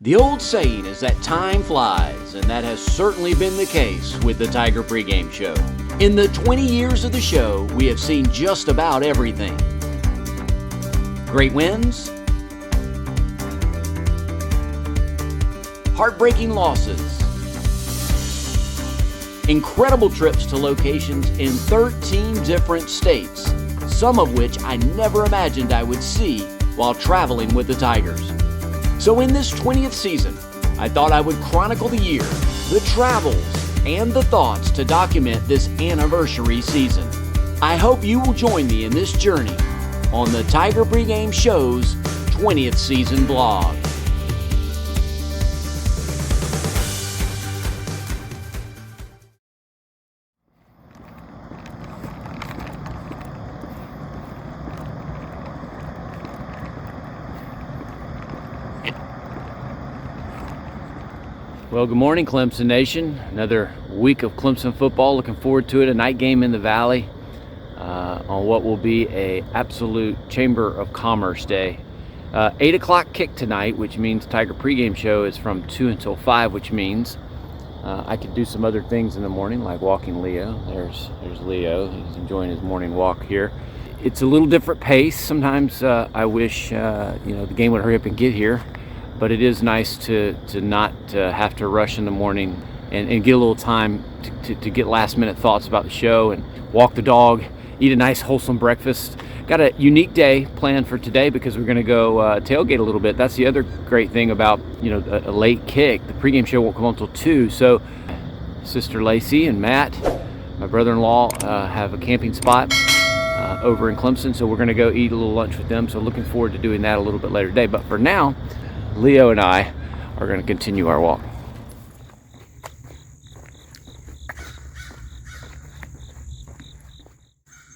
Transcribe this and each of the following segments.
The old saying is that time flies, and that has certainly been the case with the Tiger pregame show. In the 20 years of the show, we have seen just about everything. Great wins, heartbreaking losses, incredible trips to locations in 13 different states, some of which I never imagined I would see while traveling with the Tigers. So in this 20th season, I thought I would chronicle the year, the travels, and the thoughts to document this anniversary season. I hope you will join me in this journey on the Tiger Pregame Show's 20th season vlog. Well, good morning, Clemson Nation. Another week of Clemson football. Looking forward to it. A night game in the Valley on what will be a absolute Chamber of Commerce day. 8 o'clock kick tonight, which means Tiger pregame show is from 2 until 5, which means I could do some other things in the morning, like walking Leo. There's Leo. He's enjoying his morning walk here. It's a little different pace. Sometimes I wish the game would hurry up and get here. But it is nice to not have to rush in the morning and get a little time to get last minute thoughts about the show and walk the dog, eat a nice wholesome breakfast. Got a unique day planned for today because we're going to go tailgate a little bit. That's the other great thing about a late kick. The pregame show won't come on until 2. So Sister Lacey and Matt, my brother-in-law, have a camping spot over in Clemson. So we're going to go eat a little lunch with them. So looking forward to doing that a little bit later today. But for now, Leo and I are going to continue our walk.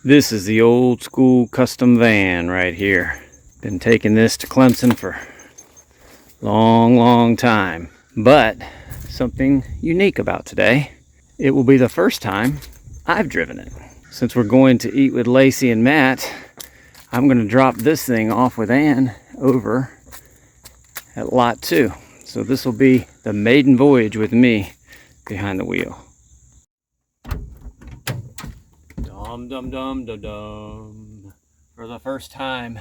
This is the old school custom van right here. Been taking this to Clemson for a long time. But something unique about today. It will be the first time I've driven it. Since we're going to eat with Lacey and Matt, I'm going to drop this thing off with Ann over at lot 2. So this will be the maiden voyage with me behind the wheel. Dum dum dum dum dum. For the first time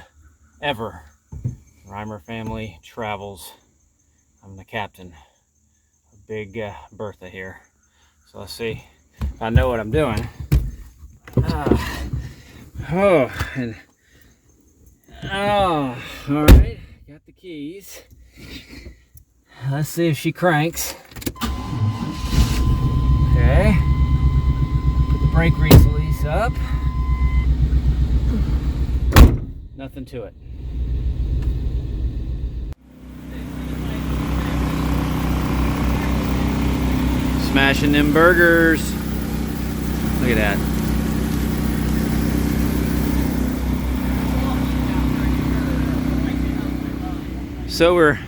ever, Reimer family travels. I'm the captain. A big Bertha here. So let's see if I know what I'm doing. All right. Got the keys. Let's see if she cranks. Okay. Put the brake release up. Nothing to it. Smashing them burgers. Look at that. So we're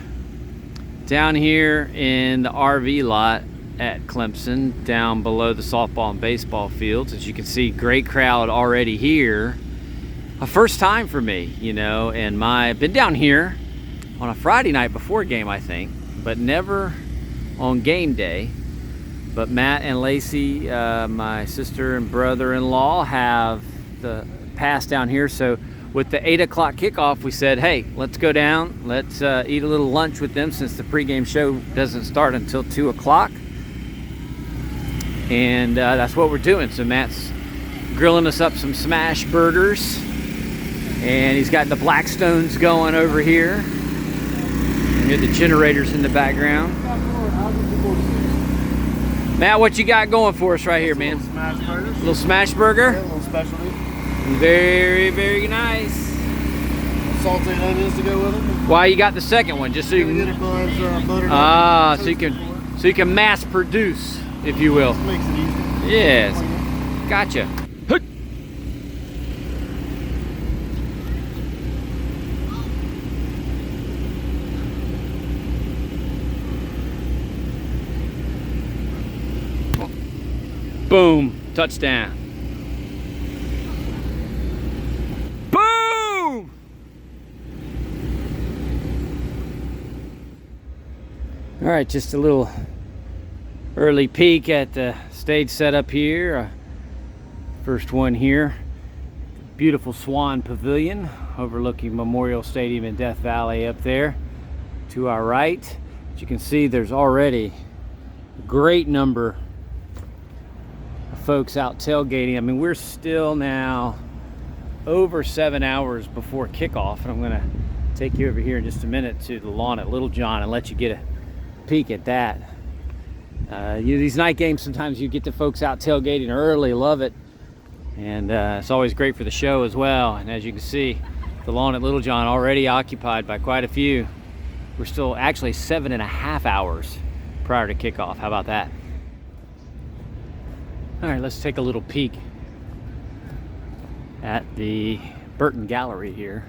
down here in the RV lot at Clemson, down below the softball and baseball fields. As you can see, great crowd already here. A first time for me, and I've been down here on a Friday night before game, I think, but never on game day. But Matt and Lacey, my sister and brother-in-law, have the pass down here. So with the 8 o'clock kickoff, we said, hey, let's go down. Let's eat a little lunch with them since the pregame show doesn't start until 2 o'clock. And that's what we're doing. So Matt's grilling us up some smash burgers. And he's got the Blackstones going over here. You hear the generators in the background. Matt, what you got going for us right here, man? Smash burgers. Little smash burger? Yeah, a little specialty. Very, very nice. Salted onions to go with them. Why you got the second one? Just so you can so you can mass produce, if you will. Just makes it easy. Yes. Gotcha. Boom. Touchdown. Boom! All right, just a little early peek at the stage setup here. First one here. Beautiful Swan Pavilion overlooking Memorial Stadium in Death Valley up there to our right. As you can see, there's already a great number of folks out tailgating. I mean, we're still now over 7 hours before kickoff, and I'm gonna take you over here in just a minute to the lawn at Little John and let you get a peek at that. These night games, sometimes you get the folks out tailgating early, love it, and it's always great for the show as well. And as you can see, the lawn at Little John already occupied by quite a few. We're still actually 7.5 hours prior to kickoff. How about that? All right, let's take a little peek at the Burton Gallery here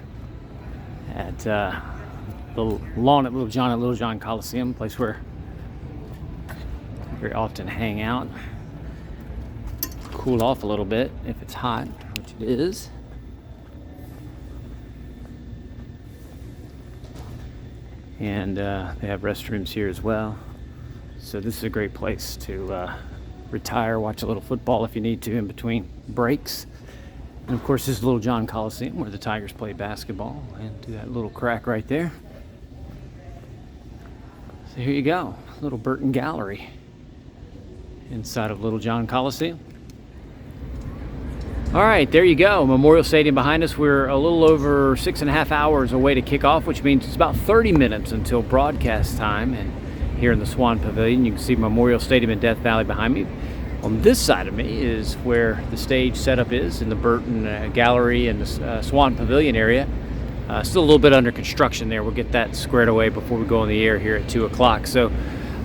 at the lawn at Little John Coliseum, a place where I very often hang out, cool off a little bit if it's hot, which it is. And they have restrooms here as well, so this is a great place to retire, watch a little football if you need to in between breaks. And of course, this is Little John Coliseum where the Tigers play basketball, and do that little crack right there. So here you go, little Burton Gallery inside of Little John Coliseum. All right, there you go, Memorial Stadium behind us. We're a little over 6.5 hours away to kickoff, which means it's about 30 minutes until broadcast time. And here in the Swan Pavilion, you can see Memorial Stadium in Death Valley behind me. On this side of me is where the stage setup is in the Burton Gallery and the Swan Pavilion area. Still a little bit under construction there. We'll get that squared away before we go on the air here at 2 o'clock. So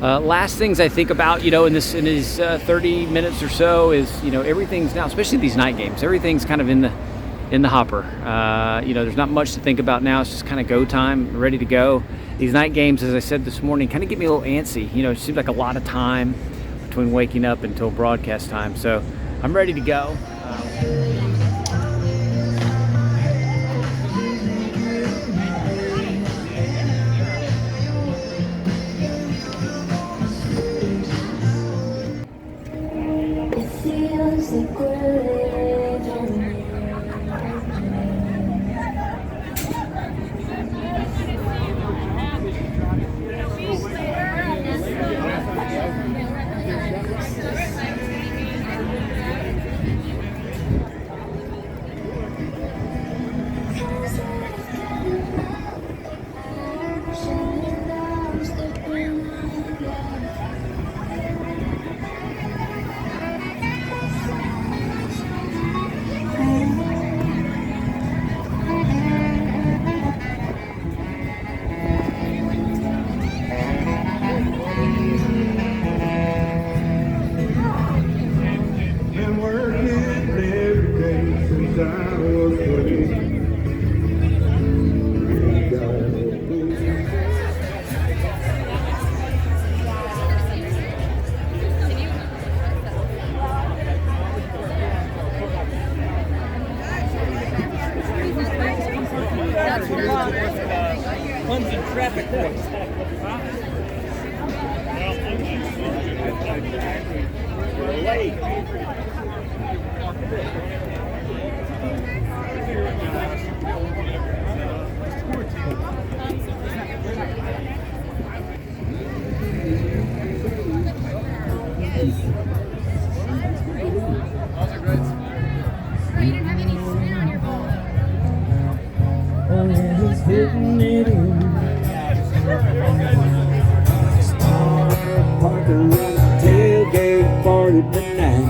last things I think about, in these 30 minutes or so is, everything's now, especially these night games, everything's kind of in the hopper. There's not much to think about now. It's just kind of go time, ready to go. These night games, as I said this morning, kind of get me a little antsy. It seems like a lot of time between waking up until broadcast time. So I'm ready to go. Clemson traffic course. Tailgate party tonight.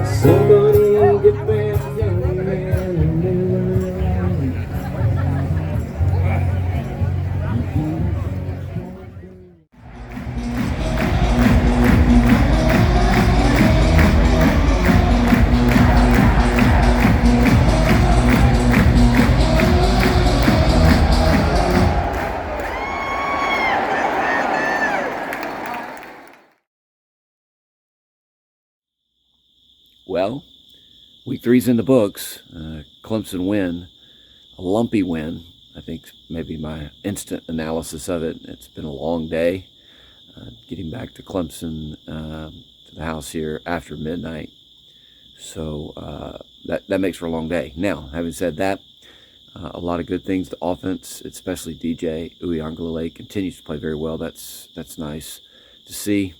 Somebody get back young man and move around. Well, week 3's in the books. Clemson win, a lumpy win, I think maybe my instant analysis of it. It's been a long day. Getting back to Clemson, to the house here after midnight. So that makes for a long day. Now, having said that, a lot of good things. The offense, especially DJ Uiagalelei, continues to play very well. That's nice to see.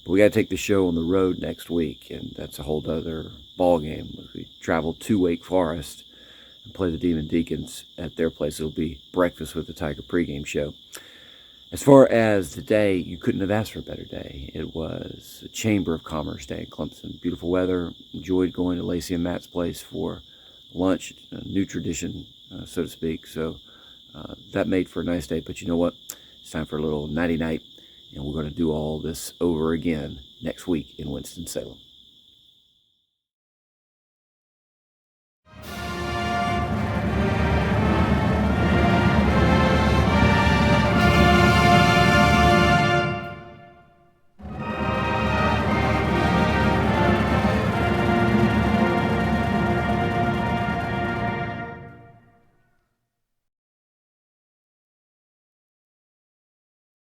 But we got to take the show on the road next week, and that's a whole other ball game. We travel to Wake Forest and play the Demon Deacons at their place. It'll be breakfast with the Tiger pregame show. As far as the day, you couldn't have asked for a better day. It was a Chamber of Commerce day in Clemson. Beautiful weather. Enjoyed going to Lacey and Matt's place for lunch. A new tradition, so to speak. So that made for a nice day. But you know what? It's time for a little nighty-night. And we're going to do all this over again next week in Winston-Salem.